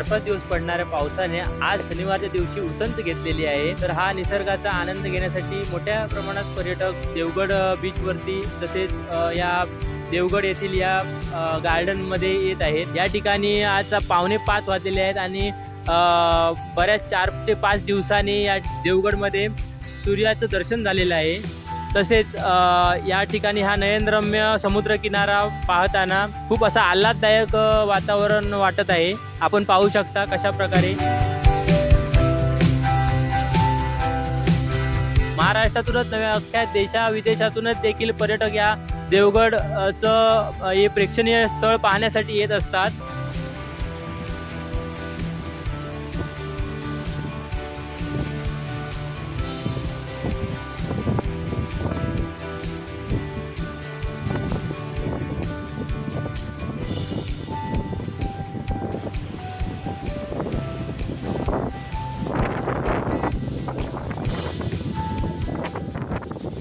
4-5 दिवस पडणाऱ्या पावसाने आज शनिवारच्या दिवशी उसंत घेतलेली आहे। तर हा निसर्गाचा आनंद घेण्यासाठी मोठ्या प्रमाणात पर्यटक देवगड बीचवरती तसेच या देवगड येथील या गार्डनमध्ये येत आहेत। या ठिकाणी आज 4:45 वाजलेले आहेत आणि बऱ्याच 4 ते 5 दिवसांनी या देवगडमध्ये सूर्याचं दर्शन झालेलं आहे। तसेच या ठिकाणी हा नयनरम्य समुद्रकिनारा पाहताना खूप असा आल्हाददायक वातावरण वाटत आहे। आपण पाहू शकता कशा प्रकारे महाराष्ट्रातूनच नव्हे अख्ख्या देशा-विदेशातूनच देखील पर्यटक या देवगडचं हे प्रेक्षणीय स्थळ पाहण्यासाठी येत असतात।